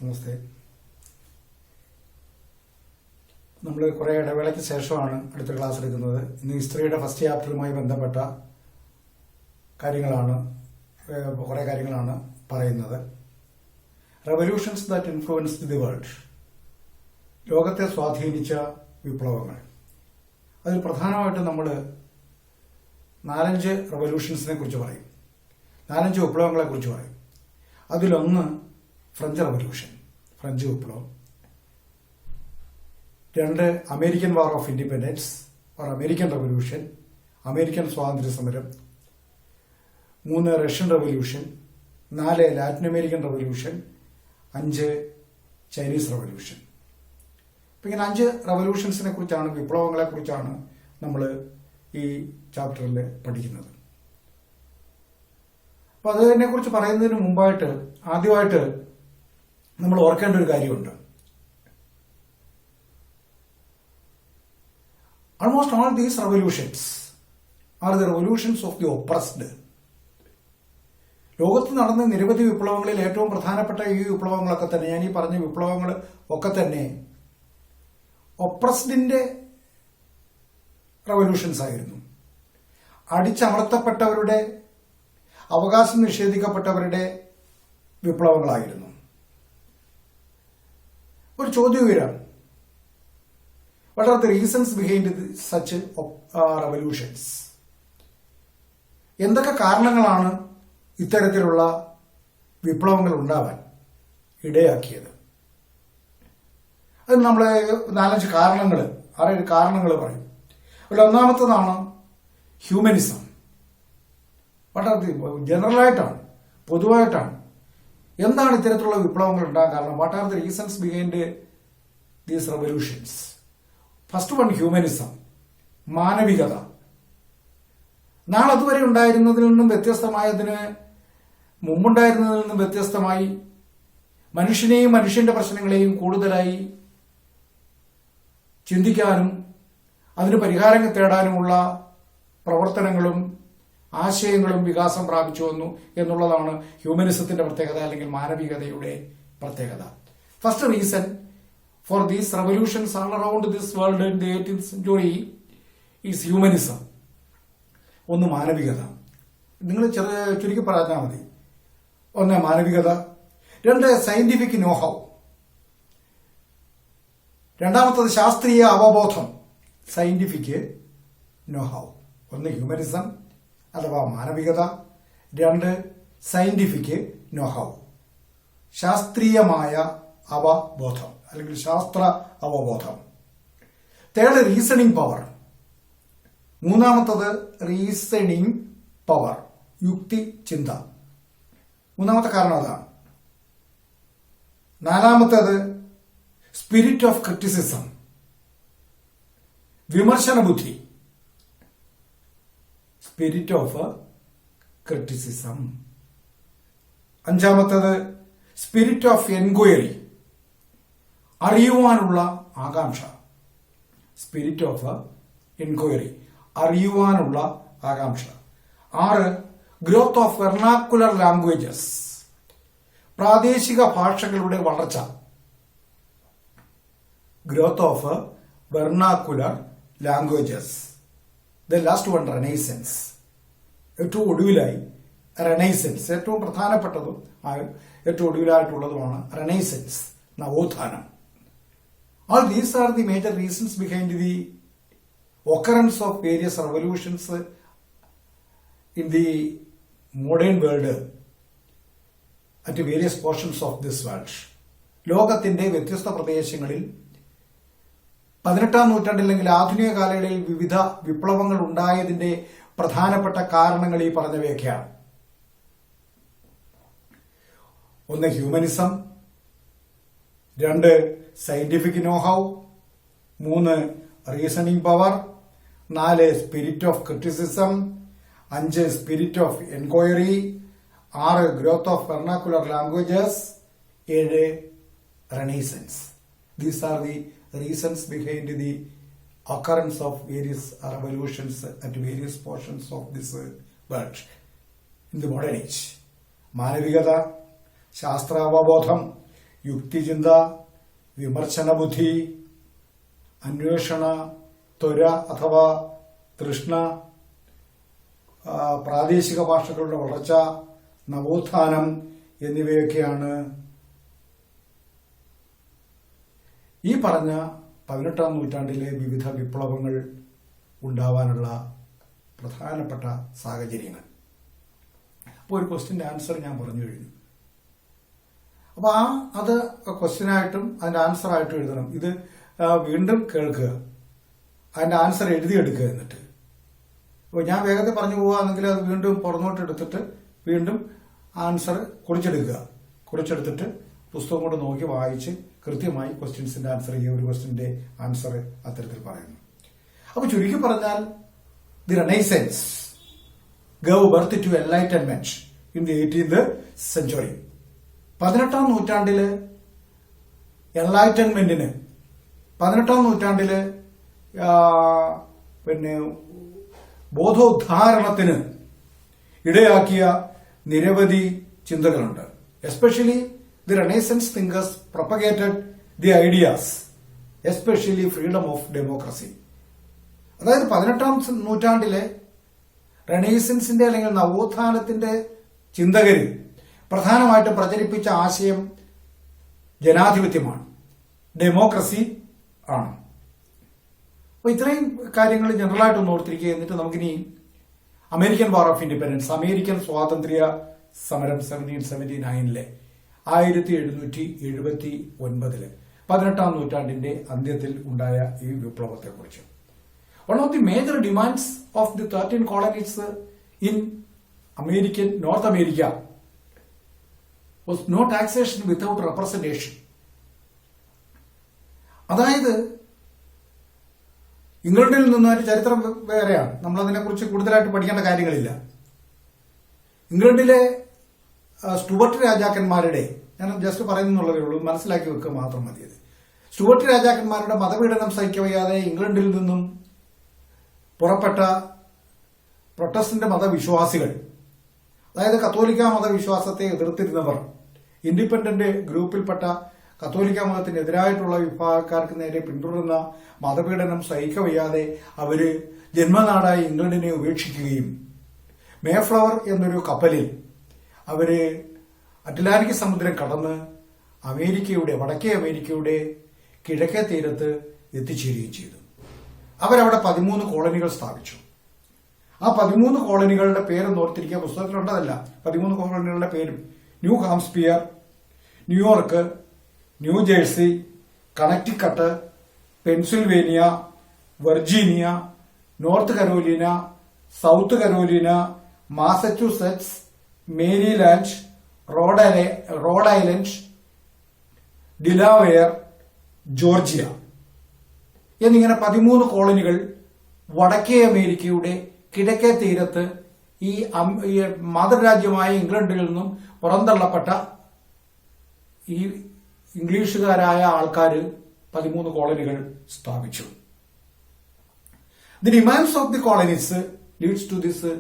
നമസ്തേ. നമ്മൾ കുറേ ഇടവേളയ്ക്ക് ശേഷമാണ് അടുത്ത ക്ലാസ് എടുക്കുന്നത്. ഇന്ന് ഹിസ്റ്ററിയുടെ ഫസ്റ്റ് ചാപ്റ്ററുമായി ബന്ധപ്പെട്ട കുറേ കാര്യങ്ങളാണ് പറയുന്നത്. Revolutions that influenced the world, ലോകത്തെ സ്വാധീനിച്ച വിപ്ലവങ്ങൾ. അതിൽ പ്രധാനമായിട്ടും നമ്മൾ 4-5 റെവല്യൂഷൻസിനെ കുറിച്ച് പറയും, 4-5 വിപ്ലവങ്ങളെ കുറിച്ച് പറയും. അതിലൊന്ന് ഫ്രഞ്ച് റെവല്യൂഷൻ, ഫ്രഞ്ച് വിപ്ലവം. 2 American war of independence or American revolution, American സ്വാതന്ത്ര്യ സമരം. 3 Russian revolution. 4 Latin American revolution. 5 Chinese revolution. ഇപ്പം ഇങ്ങനെ 5 റെവല്യൂഷൻസിനെ കുറിച്ചാണ്, വിപ്ലവങ്ങളെ കുറിച്ചാണ് നമ്മൾ ഈ ചാപ്റ്ററിൽ പഠിക്കുന്നത്. അപ്പോൾ അതിനെക്കുറിച്ച് പറയുന്നതിന് മുമ്പായിട്ട് ആദ്യമായിട്ട് നമ്മൾ ഓർക്കേണ്ട ഒരു കാര്യമുണ്ട്. Almost all these revolutions are the revolutions of the oppressed. ലോകത്ത് നടന്ന നിരവധി വിപ്ലവങ്ങളിൽ ഏറ്റവും പ്രധാനപ്പെട്ട ഈ വിപ്ലവങ്ങളൊക്കെ തന്നെ, ഞാൻ ഈ പറഞ്ഞ വിപ്ലവങ്ങൾ ഒക്കെ തന്നെ ഒപ്രസ്ഡിന്റെ റെവല്യൂഷൻസ് ആയിരുന്നു. അടിച്ചമർത്തപ്പെട്ടവരുടെ, അവകാശം നിഷേധിക്കപ്പെട്ടവരുടെ വിപ്ലവങ്ങളായിരുന്നു. ഒരു ചോദ്യം വരാം, what are the reasons behind such revolutions? എന്തൊക്കെ കാരണങ്ങളാണ് ഇത്തരത്തിലുള്ള വിപ്ലവങ്ങൾ ഉണ്ടാവാൻ ഇടയാക്കിയത്? അത് നമ്മൾ 4-5 കാരണങ്ങൾ, 6 കാരണങ്ങൾ പറയും. അതിൽ ഒന്നാമത്തതാണ് ഹ്യൂമനിസം. ജനറലായിട്ടാണ്, പൊതുവായിട്ടാണ്. എന്താണ് ഇത്തരത്തിലുള്ള വിപ്ലവങ്ങൾ ഉണ്ടാകാൻ കാരണം? What are the reasons behind these revolutions? First one, humanism, മാനവികത. നാളതുവരെ ഉണ്ടായിരുന്നതിൽ നിന്നും വ്യത്യസ്തമായതിന്, മുമ്പുണ്ടായിരുന്നതിൽ നിന്നും വ്യത്യസ്തമായി മനുഷ്യനെയും മനുഷ്യന്റെ പ്രശ്നങ്ങളെയും കൂടുതലായി ചിന്തിക്കാനും അതിന് പരിഹാരം തേടാനുമുള്ള പ്രവർത്തനങ്ങളും ആശയങ്ങളും വികാസം പ്രാപിച്ചു വന്നു എന്നുള്ളതാണ് ഹ്യൂമനിസത്തിന്റെ പ്രത്യേകത, അല്ലെങ്കിൽ മാനവികതയുടെ പ്രത്യേകത. First reason for these revolutions all around this world in the 18th century is humanism. ഒന്ന് മാനവികത. നിങ്ങൾ ചുരുക്കി പറഞ്ഞാൽ മതി. 1 മാനവികത. 2 സയന്റിഫിക് നോഹൗ. 2ാമത്തത് ശാസ്ത്രീയ അവബോധം, സയന്റിഫിക് നോഹൗ. 1 ഹ്യൂമനിസം അഥവാ മാനവികത, 2 സയന്റിഫിക് നോഹൗ, ശാസ്ത്രീയമായ അവബോധം അല്ലെങ്കിൽ ശാസ്ത്ര അവബോധം. 3 റീസണിംഗ് പവർ. 3ാമത്തത് റീസണിംഗ് പവർ, യുക്തി ചിന്ത. 3ാമത്തെ കാരണം അതാണ്. 4ാമത്തേത് സ്പിരിറ്റ് ഓഫ് ക്രിറ്റിസിസം, വിമർശന ബുദ്ധി, സ്പിരിറ്റ് ഓഫ് ക്രിറ്റിസിസം. 5ാമത്തേത് സ്പിരിറ്റ് ഓഫ് എൻക്വയറി, അറിയുവാനുള്ള ആകാംക്ഷ. സ്പിരിറ്റ് ഓഫ് എൻക്വയറി, അറിയുവാനുള്ള ആകാംക്ഷ. 6 ഗ്രോത്ത് ഓഫ് വെർണാക്കുലർ ലാംഗ്വേജസ്, പ്രാദേശിക ഭാഷകളുടെ വളർച്ച. Growth of vernacular languages. The last one Renaissance. ഏറ്റവും ഒടുവിലായി റെനൈസൻസ്, ഏറ്റവും പ്രധാനപ്പെട്ടതും ഏറ്റവും ഒടുവിലായിട്ടുള്ളതുമാണ് റെനൈസൻസ്, നവോത്ഥാനം. All these are the major reasons behind the occurrence of various revolutions in the modern world at various portions of this world. ലോകത്തിന്റെ വ്യത്യസ്ത പ്രദേശങ്ങളിൽ 18ാം നൂറ്റാണ്ടിൽ അല്ലെങ്കിൽ ആധുനിക കാലങ്ങളിൽ വിവിധ വിപ്ലവങ്ങൾ ഉണ്ടായതിന്റെ പ്രധാനപ്പെട്ട കാരണങ്ങൾ ഈ പറഞ്ഞവയൊക്കെയാണ്. 1 humanism, 2 scientific know-how, 3 reasoning power, 4 spirit of criticism, 5 spirit of enquiry, 6 growth of vernacular languages, 7 Renaissance. These are the reasons behind the occurrence of various revolutions at various portions of this world in the modern age. മാനവികത, ശാസ്ത്രാവബോധം, യുക്തിചിന്ത, വിമർശന ബുദ്ധി, അന്വേഷണ ത്വര അഥവാ തൃഷ്ണ, പ്രാദേശിക ഭാഷകളുടെ വളർച്ച, നവോത്ഥാനം എന്നിവയൊക്കെയാണ് ഈ പറഞ്ഞ 18ാം നൂറ്റാണ്ടിലെ വിവിധ വിപ്ലവങ്ങൾ ഉണ്ടാവാനുള്ള പ്രധാനപ്പെട്ട സാഹചര്യങ്ങൾ. അപ്പോൾ ഒരു ക്വസ്റ്റ്യന്റെ ആൻസർ ഞാൻ പറഞ്ഞു കഴിഞ്ഞു. അപ്പോൾ അത് ക്വസ്റ്റ്യനായിട്ടും അതിന്റെ ആൻസറായിട്ടും എഴുതണം. ഇത് വീണ്ടും കേൾക്കുക, അതിന്റെ ആൻസർ എഴുതിയെടുക്കുക. എന്നിട്ട് അപ്പോൾ ഞാൻ വേഗത്തിൽ പറഞ്ഞു പോവുകയാണെങ്കിൽ അത് വീണ്ടും പുറന്നോട്ട് എടുത്തിട്ട് വീണ്ടും ആൻസർ കുറിച്ചെടുത്തിട്ട് പുസ്തകം കൊണ്ട് നോക്കി വായിച്ച് കൃത്യമായി ക്വസ്റ്റ്യൻസിന്റെ ആൻസർ ചെയ്യുക. ഒരു ക്വസ്റ്റ്യന്റെ ആൻസർ അത്തരത്തിൽ പറയുന്നു. അപ്പൊ ചുരുക്കി പറഞ്ഞാൽ the renaissance gave birth to enlightenment in the 18th century. 18ാം നൂറ്റാണ്ടില് എൻലൈറ്റൻമെന്റിന്, 18ാം നൂറ്റാണ്ടില് ബോധോദ്ധാരണത്തിന് ഇടയാക്കിയ നിരവധി ചിന്തകളുണ്ട്. Especially the renaissance thinkers propagated the ideas, especially freedom of democracy. അതായത് 18ാം നൂറ്റാണ്ടിലെ റെനൈസൻസിന്റെ അല്ലെങ്കിൽ നവോത്ഥാനത്തിന്റെ ചിന്തകര് പ്രധാനമായിട്ടും പ്രചരിപ്പിച്ച ആശയം ജനാധിപത്യമാണ്, ഡെമോക്രസി ആണ്. അപ്പൊ ഇത്രയും കാര്യങ്ങൾ ജനറലായിട്ടൊന്ന് ഓർത്തിരിക്കുക. എന്നിട്ട് നമുക്കിനി American war of independence, American സ്വാതന്ത്ര്യ സമരം 1779 1779 18ാം നൂറ്റാണ്ടിന്റെ അന്ത്യത്തിൽ ഉണ്ടായ ഈ വിപ്ലവത്തെക്കുറിച്ച്. One of the major demands of the 13 colonies in North America was no taxation without representation. അതായത് ഇംഗ്ലണ്ടിൽ നിന്നൊരു ചരിത്രം വേറെയാണ്, നമ്മളതിനെക്കുറിച്ച് കൂടുതലായിട്ട് പഠിക്കേണ്ട കാര്യങ്ങളില്ല. ഇംഗ്ലണ്ടിലെ സ്റ്റുവർട്ട് രാജാക്കന്മാരുടെ, ഞാൻ ജസ്റ്റ് പറയുന്നുള്ളതേ ഉള്ളൂ, മനസ്സിലാക്കി വെക്കുക മാത്രം മതിയത്. സ്റ്റുവർട്ട് രാജാക്കന്മാരുടെ മതപീഡനം സഹിക്കവയ്യാതെ ഇംഗ്ലണ്ടിൽ നിന്നും പുറപ്പെട്ട പ്രൊട്ടസ്റ്റന്റ് മതവിശ്വാസികൾ, അതായത് കത്തോലിക്ക മതവിശ്വാസത്തെ എതിർത്തിരുന്നവർ, ഇൻഡിപെൻഡന്റ് ഗ്രൂപ്പിൽപ്പെട്ട കത്തോലിക്ക മതത്തിനെതിരായിട്ടുള്ള വിഭാഗക്കാർക്ക് നേരെ പിന്തുടരുന്ന മതപീഡനം സഹിക്കവയ്യാതെ അവര് ജന്മനാടായ ഇംഗ്ലണ്ടിനെ ഉപേക്ഷിക്കുകയും മേഫ്ലവർ എന്നൊരു കപ്പലിൽ അവര് അറ്റ്ലാന്റിക് സമുദ്രം കടന്ന് വടക്കേ അമേരിക്കയുടെ കിഴക്കേ തീരത്ത് എത്തിച്ചേരുകയും ചെയ്തു. അവരവിടെ 13 കോളനികൾ സ്ഥാപിച്ചു. ആ 13 കോളനികളുടെ പേരൊന്നും ഓർത്തിരിക്കുക, പുസ്തകത്തിലുണ്ടതല്ല. 13 കോളനികളുടെ പേരും: New Hampshire, New York, New Jersey, Connecticut, Pennsylvania, Virginia, North Carolina, South Carolina, Massachusetts, Maryland, Rhode Island, Delaware, Georgia എന്നിങ്ങനെ 13 കോളനികൾ വടക്കേ അമേരിക്കയുടെ കിഴക്കേ തീരത്ത് ഈ മാതൃരാജ്യമായ ഇംഗ്ലണ്ടിൽ നിന്നും പുറന്തള്ളപ്പെട്ട ഈ ഇംഗ്ലീഷുകാരായ ആൾക്കാര് 13 കോളനികൾ സ്ഥാപിച്ചു. The demands of the colonies leads to this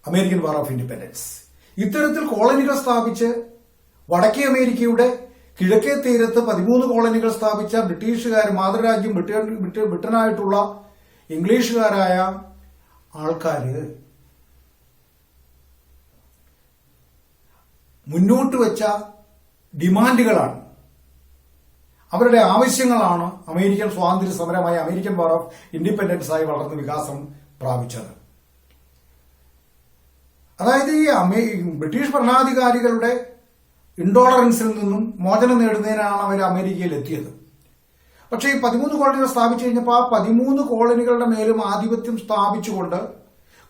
American war of independence. ഇത്തരത്തിൽ കോളനികൾ സ്ഥാപിച്ച് വടക്കേ അമേരിക്കയുടെ കിഴക്കേ തീരത്ത് 13 കോളനികൾ സ്ഥാപിച്ച ബ്രിട്ടീഷുകാർ, മാതൃരാജ്യം ബ്രിട്ടനായിട്ടുള്ള ഇംഗ്ലീഷുകാരായ ആൾക്കാര് മുന്നോട്ട് വെച്ച ഡിമാൻഡുകളാണ്, അവരുടെ ആവശ്യങ്ങളാണ് അമേരിക്കൻ സ്വാതന്ത്ര്യ സമരമായ അമേരിക്കൻ വാർ ഓഫ് ഇൻഡിപെൻഡൻസ് ആയി വളർന്ന് വികാസം പ്രാപിച്ചത്. അതായത് ഈ ബ്രിട്ടീഷ് ഭരണാധികാരികളുടെ ഇൻടോളറൻസിൽ നിന്നും മോചനം നേടുന്നതിനാണ് അവർ അമേരിക്കയിൽ എത്തിയത്. പക്ഷേ ഈ 13 കോളനികൾ സ്ഥാപിച്ചു കഴിഞ്ഞപ്പോൾ ആ 13 കോളനികളുടെ മേലും ആധിപത്യം സ്ഥാപിച്ചുകൊണ്ട്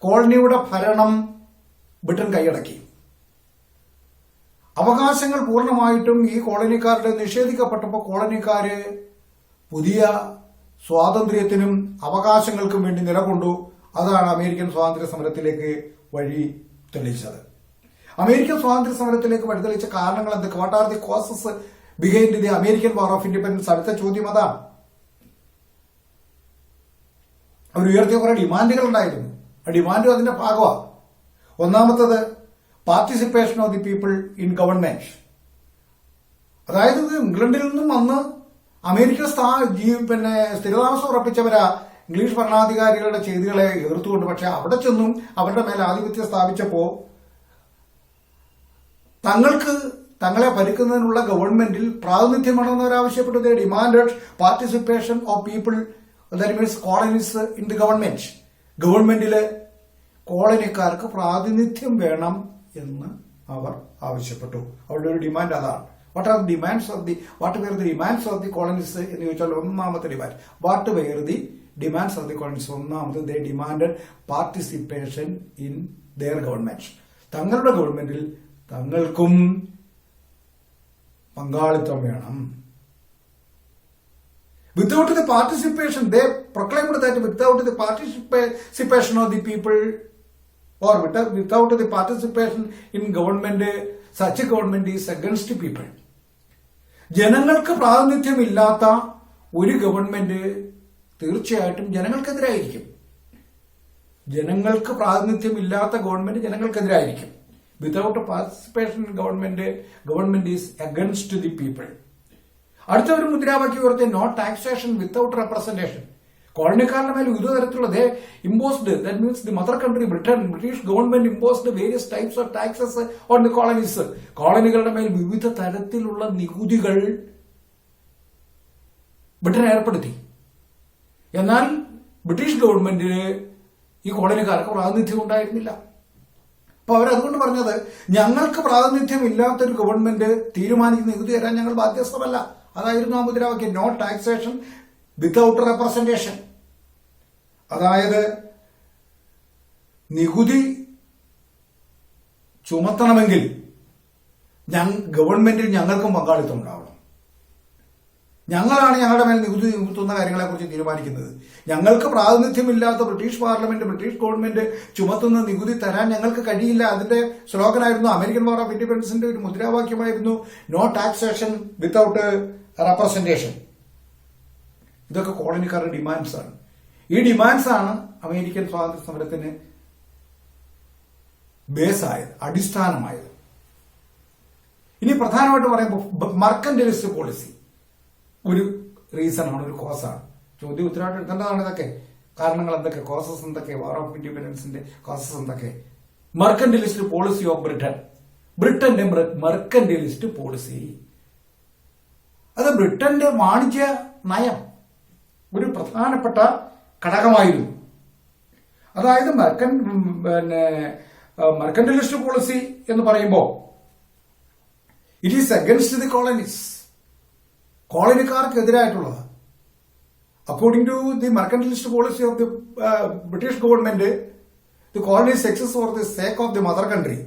കോളനിയുടെ ഭരണം ബ്രിട്ടൻ കൈയടക്കി. അവകാശങ്ങൾ പൂർണ്ണമായിട്ടും ഈ കോളനിക്കാരുടെ നിഷേധിക്കപ്പെട്ടപ്പോൾ കോളനിക്കാര് പുതിയ സ്വാതന്ത്ര്യത്തിനും അവകാശങ്ങൾക്കും വേണ്ടി നിലകൊണ്ടു. അതാണ് അമേരിക്കൻ സ്വാതന്ത്ര്യ സമരത്തിലേക്ക് വഴി തെളിയിച്ചത്. അമേരിക്കൻ സ്വാതന്ത്ര്യ സമരത്തിലേക്ക് വഴിതെളിച്ച കാരണങ്ങൾ എന്തൊക്കെ? What are the causes behind the American war of independence? അടുത്ത ചോദ്യം അതാണ്. അവർ ഉയർത്തിയ കുറെ ഡിമാൻഡുകൾ ഉണ്ടായിരുന്നു. ആ ഡിമാൻഡും അതിന്റെ ഭാഗമാണ്. ഒന്നാമത്തത് participation of the people in government, അതായത് ഇത് ഇംഗ്ലണ്ടിൽ നിന്നും വന്ന് അമേരിക്ക സ്ഥിരതാമസം ഉറപ്പിച്ചവരാ ഇംഗ്ലീഷ് ഭരണാധികാരികളുടെ ചെയ്തികളെ എതിർത്തുകൊണ്ട്. പക്ഷെ അവിടെ ചെന്നും അവരുടെ മേൽ ആധിപത്യം സ്ഥാപിച്ചപ്പോ തങ്ങളെ ഭരിക്കുന്നതിനുള്ള ഗവൺമെന്റിൽ പ്രാതിനിധ്യം വേണമെന്ന് അവർ ആവശ്യപ്പെട്ടു. They demanded participation of people, that means colonies in the government. ഗവൺമെന്റില് കോളനിക്കാർക്ക് പ്രാതിനിധ്യം വേണം എന്ന് അവർ ആവശ്യപ്പെട്ടു. അവരുടെ ഒരു ഡിമാൻഡ് അതാണ്. What were the demands of the colonies എന്ന് ചോദിച്ചാൽ ഒന്നാമത്തെ demand, what were the demands of the colonies? ഒന്നാമത് they demanded participation in their government. തങ്ങളുടെ ഗവൺമെന്റിൽ തങ്ങൾക്കും പങ്കാളിത്തം വേണം. Without the participation, they proclaimed that without the participation of the people or without the participation in government, such a government is against people. ജനങ്ങൾക്ക് പ്രാതിനിധ്യമില്ലാത്ത ഒരു government തീർച്ചയായിട്ടും ജനങ്ങൾക്കെതിരായിരിക്കും. ജനങ്ങൾക്ക് പ്രാതിനിധ്യമില്ലാത്ത ഗവൺമെന്റ് ജനങ്ങൾക്കെതിരായിരിക്കും. Without participation in government is against the people. അടുത്ത ഒരു മുദ്രാവാക്യം ഉയർത്തിയ നോ ടാക്സേഷൻ വിത്തൗട്ട് റെപ്രസെന്റേഷൻ. കോളനിക്കാരുടെ മേൽ വിവിധ തരത്തിലുള്ള imposed, that means the mother country British government imposed various types of taxes on the colonies. കോളനികളുടെ മേൽ വിവിധ തരത്തിലുള്ള നികുതികൾ ബ്രിട്ടൻ ഏർപ്പെടുത്തി. എന്നാൽ ബ്രിട്ടീഷ് ഗവൺമെന്റിന് ഈ കോളനിക്കാർക്ക് പ്രാതിനിധ്യം ഉണ്ടായിരുന്നില്ല. അപ്പൊ അവരതുകൊണ്ട് പറഞ്ഞത്, ഞങ്ങൾക്ക് പ്രാതിനിധ്യം ഇല്ലാത്തൊരു ഗവൺമെന്റ് തീരുമാനിക്കുന്ന നികുതി തരാൻ ഞങ്ങൾ ബാധ്യസ്ഥമല്ല. അതായിരുന്നു ആ മുദ്രാവാക്യം, നോ ടാക്സേഷൻ വിത്തൌട്ട് റെപ്രസെന്റേഷൻ. അതായത് നികുതി ചുമത്തണമെങ്കിൽ ഗവൺമെന്റിൽ ഞങ്ങൾക്കും പങ്കാളിത്തം ഉണ്ടാവണം. ഞങ്ങളാണ് ഞങ്ങളുടെ മേൽ നികുതി ചുമത്തുന്ന കാര്യങ്ങളെക്കുറിച്ച് തീരുമാനിക്കുന്നത്. ഞങ്ങൾക്ക് പ്രാതിനിധ്യമില്ലാത്ത ബ്രിട്ടീഷ് പാർലമെന്റ്, ബ്രിട്ടീഷ് ഗവൺമെന്റ് ചുമത്തുന്ന നികുതി തരാൻ ഞങ്ങൾക്ക് കഴിയില്ല. അതിന്റെ സ്ലോഗനായിരുന്നു അമേരിക്കൻ വാർ ഓഫ് ഇൻഡിപെൻഡൻസിന്റെ ഒരു മുദ്രാവാക്യമായിരുന്നു നോ ടാക്സേഷൻ വിത്തൌട്ട് റെപ്രസെന്റേഷൻ. ഇതൊക്കെ കോളനിക്കാരുടെ ഡിമാൻഡ്സ് ആണ്. ഈ ഡിമാൻഡ്സ് ആണ് അമേരിക്കൻ സ്വാതന്ത്ര്യ സമരത്തിന് ബേസായത്, അടിസ്ഥാനമായത്. ഇനി പ്രധാനമായിട്ട് പറയുമ്പോൾ മർക്കന്റലിസ്റ്റ് പോളിസി ഒരു റീസണാണ്, ഒരു കോസാണ്. ചോദ്യം ഉത്തരവാദിത്തം എടുക്കേണ്ടതാണ്. ഇതൊക്കെ കാരണങ്ങൾ എന്തൊക്കെ, കോസസ് എന്തൊക്കെ, വാർ ഓഫ് ഇൻഡിപെൻഡൻസിന്റെ കോസസ് എന്തൊക്കെ? മർക്കന്റലിസ്റ്റ് പോളിസി ഓഫ് ബ്രിട്ടന്റെ മർക്കന്റലിസ്റ്റ് പോളിസി, അത് ബ്രിട്ടന്റെ വാണിജ്യ നയം ഒരു പ്രധാനപ്പെട്ട ഘടകമായിരുന്നു. അതായത് മർക്കന്റലിസ്റ്റ് പോളിസി എന്ന് പറയുമ്പോൾ it is against the colonies, കോളനിക്കാർക്കെതിരായിട്ടുള്ളത്. According to the mercantilist policy of the British government, the colonies exist for the sake of the mother country.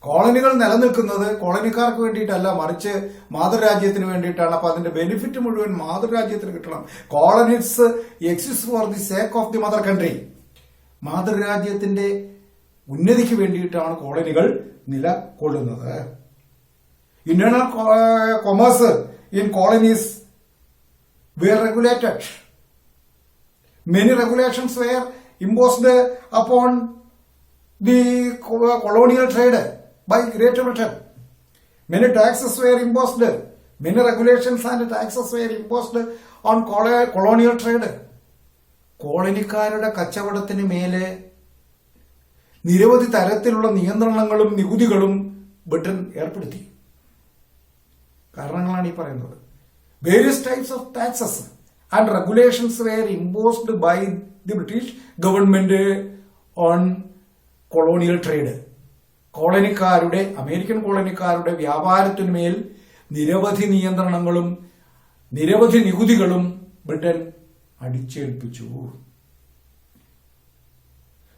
കോളനികൾ നിലനിൽക്കുന്നത് കോളനിക്കാർക്ക് വേണ്ടിയിട്ടല്ല, മറിച്ച് മാതൃരാജ്യത്തിന് വേണ്ടിയിട്ടാണ്. അപ്പൊ അതിന്റെ ബെനിഫിറ്റ് മുഴുവൻ മാതൃരാജ്യത്തിന് കിട്ടണം. Colonies exist for the sake of the mother country. മാതൃരാജ്യത്തിന്റെ ഉന്നതിക്ക് വേണ്ടിയിട്ടാണ് കോളനികൾ നിലകൊള്ളുന്നത്. Internal commerce in colonies were regulated. Many regulations were imposed upon the colonial trade by Great Britain. Many taxes were imposed. Many regulations and taxes were imposed on colonial trade. കോളനിക്കാരുടെ കച്ചവടത്തിന് മേലെ നിരവധി തരത്തിലുള്ള നിയന്ത്രണങ്ങളും നികുതികളും ബ്രിട്ടൻ ഏർപ്പെടുത്തി. കാരണങ്ങളാണ് ഈ പറയുന്നത്. Various types of taxes and regulations were imposed by the British government on colonial trade. കോളനിക്കാരുടെ, അമേരിക്കൻ കോളനിക്കാരുടെ വ്യാപാരത്തിന്മേൽ നിരവധി നിയന്ത്രണങ്ങളും നിരവധി നികുതികളും ബ്രിട്ടൻ അടിച്ചേൽപ്പിച്ചു.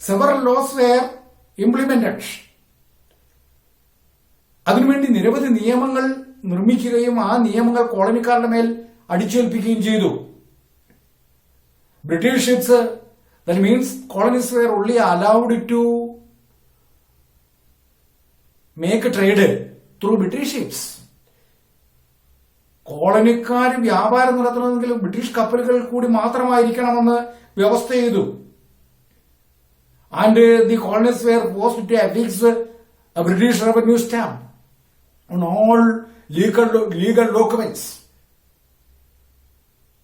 Several laws were implemented. അതിനുവേണ്ടി നിരവധി നിയമങ്ങൾ നിർമ്മിക്കുകയും ആ നിയമങ്ങൾ കോളനിക്കാരുടെ മേൽ അടിച്ചേൽപ്പിക്കുകയും ചെയ്തു. British ships, that means colonies were only allowed to make trade through British ships. കോളനിക്കാർ വ്യാപാരം നടത്തണമെങ്കിൽ ബ്രിട്ടീഷ് കപ്പലുകൾ കൂടി മാത്രമായിരിക്കണമെന്ന് വ്യവസ്ഥ ചെയ്തു. And the colonies were forced to affix a British revenue stamp on all legal documents.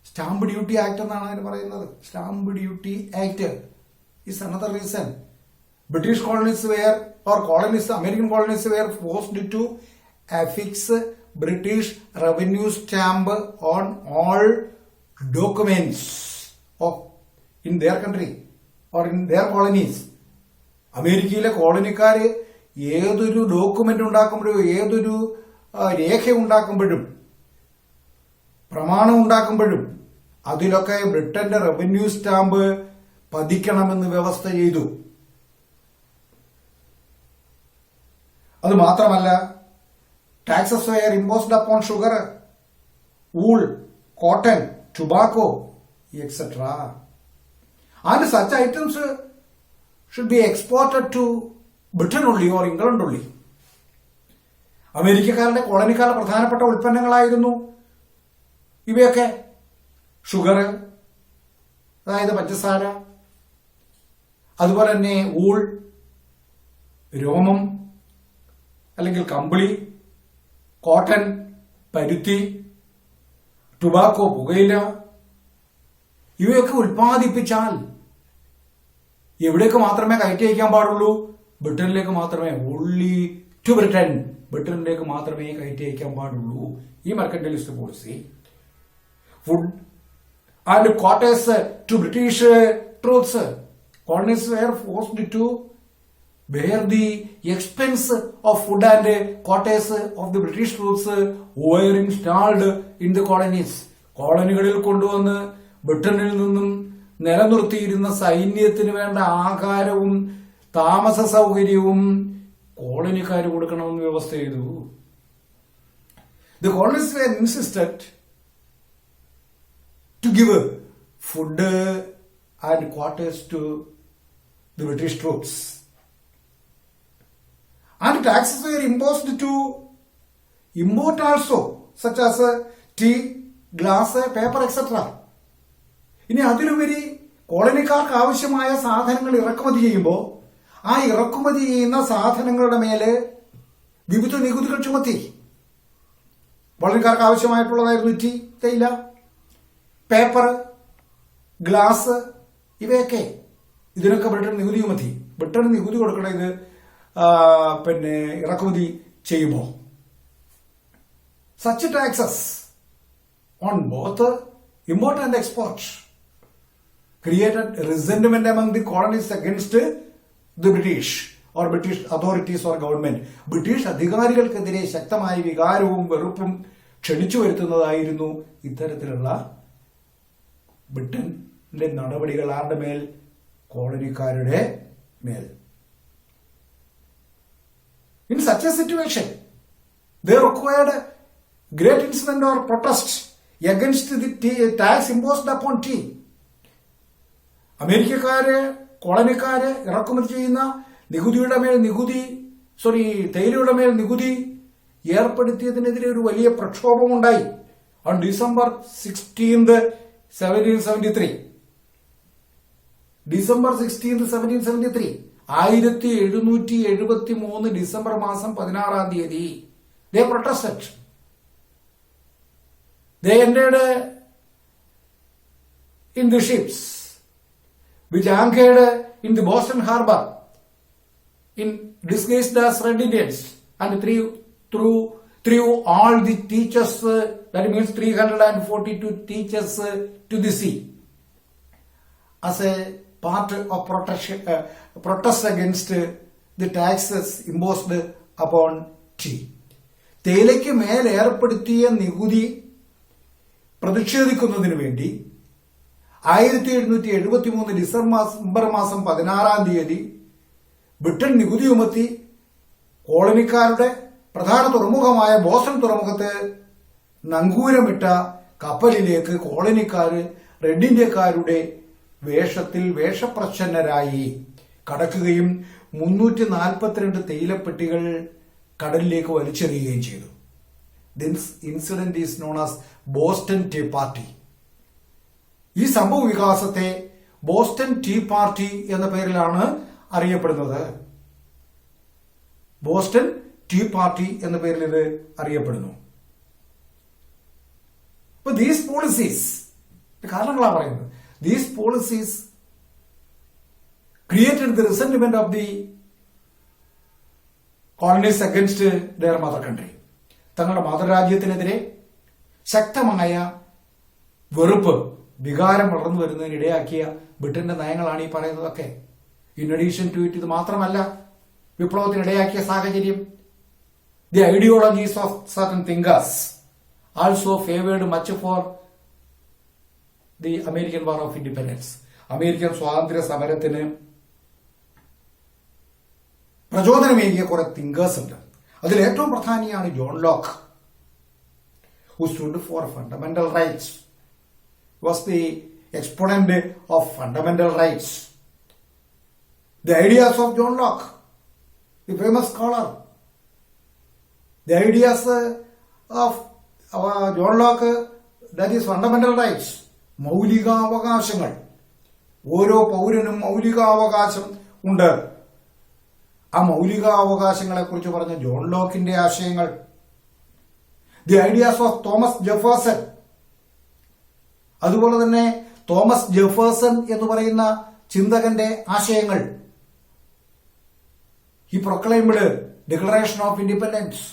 Stamp duty act എന്നാണ് അതിന് പറയുന്നത്. Stamp duty act is another reason. British colonies were, or colonies, American colonies were forced to affix British revenue stamp on all documents of in their country or in their colonies. അമേരിക്കയിലെ കോളനിക്കാര് ഏതൊരു document ഉണ്ടാക്കുമ്പോഴും ഏതൊരു രേഖ ഉണ്ടാക്കുമ്പോഴും പ്രമാണം ഉണ്ടാക്കുമ്പോഴും അതിലൊക്കെ ബ്രിട്ടന്റെ revenue stamp പതിക്കണമെന്ന് വ്യവസ്ഥ ചെയ്തു. അത് മാത്രമല്ല, taxes were imposed upon sugar, wool, cotton, tobacco, etc. And such items should be exported to Britain only or England only. അമേരിക്കക്കാരുടെ കോളനിക്കാരുടെ പ്രധാനപ്പെട്ട ഉൽപ്പന്നങ്ങളായിരുന്നു ഇവയൊക്കെ. ഷുഗർ, അതായത് പഞ്ചസാര, അതുപോലെ തന്നെ വൂൾ, രോമം അല്ലെങ്കിൽ കമ്പിളി, കോട്ടൺ, പരുത്തി, ടുബാക്കോ, പുകയില, ഇവയൊക്കെ ഉൽപ്പാദിപ്പിച്ചാൽ എവിടേക്ക് മാത്രമേ കയറ്റി അയക്കാൻ പാടുള്ളൂ? ബ്രിട്ടനിലേക്ക് മാത്രമേ. ഓൺലി ടു ബ്രിട്ടൻ, ബ്രിട്ടനിലേക്ക് മാത്രമേ കയറ്റി അയക്കാൻ പാടുള്ളൂ. ഈ mercantilist policy. Food and quarters to British troops. Colonies were forced to bear the expense of food and quarters of the British troops were installed in the colonies. കോളനികളിൽ കൊണ്ടുവന്ന് ബ്രിട്ടനിൽ നിന്നും നിലനിർത്തിയിരുന്ന സൈന്യത്തിന് വേണ്ട ആഹാരവും താമസ സൗകര്യവും കോളനിക്കാർ കൊടുക്കണമെന്ന് വ്യവസ്ഥ ചെയ്തു. The colonies were insisted to give food and quarters to the British troops. And taxes were imposed to import also, such as tea, glass, paper, etc. ഇനി അതിലുപരി കോളനിക്കാർക്ക് ആവശ്യമായ സാധനങ്ങൾ ഇറക്കുമതി ചെയ്യുമ്പോൾ ആ ഇറക്കുമതി ചെയ്യുന്ന സാധനങ്ങളുടെ മേല് വിവിധ നികുതികൾ ചുമത്തി. കോളനിക്കാർക്ക് ആവശ്യമായിട്ടുള്ളതായിരുന്നു ടീ, തേയില, പേപ്പർ, ഗ്ലാസ്, ഇവയൊക്കെ. ഇതിനൊക്കെ ബ്രിട്ടൻ നികുതി ചുമത്തി. ബ്രിട്ടൻ നികുതി കൊടുക്കണം ഇത് ഇറക്കുമതി ചെയ്യുമ്പോൾ. Such taxes on both import and export created resentment among the colonies against the British or British authorities or government. British അധികാരികൾക്കെതിരെ ശക്തമായ വികാരവും വെറുപ്പും ക്ഷണിച്ചു വരുത്തുന്നതായിരുന്നു ഇത്തരത്തിലുള്ള ബ്രിട്ടന്റെ നടപടികൾ. ആരുടെ മേൽ? കോളനിക്കാരുടെ മേൽ. In such a situation, they required great incident or protest against the tax imposed upon tea. അമേരിക്കക്കാര് കോളനിക്കാര് ഇറക്കുമതി ചെയ്യുന്ന നികുതിയുടെ മേൽ തേയിലയുടെ മേൽ നികുതി ഏർപ്പെടുത്തിയതിനെതിരെ ഒരു വലിയ പ്രക്ഷോഭമുണ്ടായി. On December 16th, 1773. December 16th, 1773. 1773 December മാസം 16 they protested. They entered in the ships which anchored in the Boston harbor in disguised as Red Indians and threw all the teachers, that means 342 teachers, to the sea as a part of protest against the taxes imposed upon tea. തേയിലയ്ക്ക് മേൽ ഏർപ്പെടുത്തിയ നികുതി പ്രതിഷേധിക്കുന്നതിന് വേണ്ടി 1773 December മാസം 16 Britain നികുതി ചുമത്തി കോളനിക്കാരുടെ പ്രധാന തുറമുഖമായ Boston തുറമുഖത്ത് നങ്കൂരമിട്ട കപ്പലിലേക്ക് കോളനിക്കാര് red ഇന്ത്യക്കാരുടെ വേഷത്തിൽ വേഷപ്രച്ഛന്നരായി കടക്കുകയും 342 തേയിലപ്പെട്ടികൾ കടലിലേക്ക് വലിച്ചെറിയുകയും ചെയ്തു. This incident is known as Boston tea party. ഈ സംഭവ വികാസത്തെ ബോസ്റ്റൺ ടീ പാർട്ടി എന്ന പേരിലാണ് അറിയപ്പെടുന്നത്. ബോസ്റ്റൺ ടീ പാർട്ടി എന്ന പേരിൽ ഇത് അറിയപ്പെടുന്നു. ദീസ് പോളിസീസ്, കാരണങ്ങളാണ് പറയുന്നത്, these policies created the resentment of the colonies against their mother country. തങ്ങളുടെ മാതൃരാജ്യത്തിനെതിരെ ശക്തമായ വെറുപ്പ്, വികാരം വളർന്നു വരുന്നതിന് ഇടയാക്കിയ ബ്രിട്ടന്റെ നയങ്ങളാണ് ഈ പറയുന്നതൊക്കെ. ഇൻ അഡീഷൻ ടു ഇറ്റ്, ഇത് മാത്രമല്ല വിപ്ലവത്തിനിടയാക്കിയ സാഹചര്യം, the ideologies of certain thinkers also favoured much for the American war of independence. American സ്വാതന്ത്ര്യ സമരത്തിന് പ്രചോദനമേകിയ കുറെ തിങ്കേഴ്സ് ഉണ്ട്. അതിൽ ഏറ്റവും പ്രധാനിയാണ് John Locke, who stood for fundamental rights, was the exponent of fundamental rights. The ideas of John Locke, the famous scholar, the ideas of John Locke, that is fundamental rights, മൗലികാവകാശങ്ങൾ. ഓരോ പൗരനും മൗലികാവകാശം ഉണ്ട്. ആ മൗലികാവകാശങ്ങളെ കുറിച്ച് പറഞ്ഞ ജോൺ ലോക്കിന്റെ ആശയങ്ങൾ, the ideas of Thomas Jefferson, അതുപോലെ തന്നെ തോമസ് ജെഫേഴ്സൺ എന്ന് പറയുന്ന ചിന്തകന്റെ ആശയങ്ങൾ. He proclaimed declaration of independence,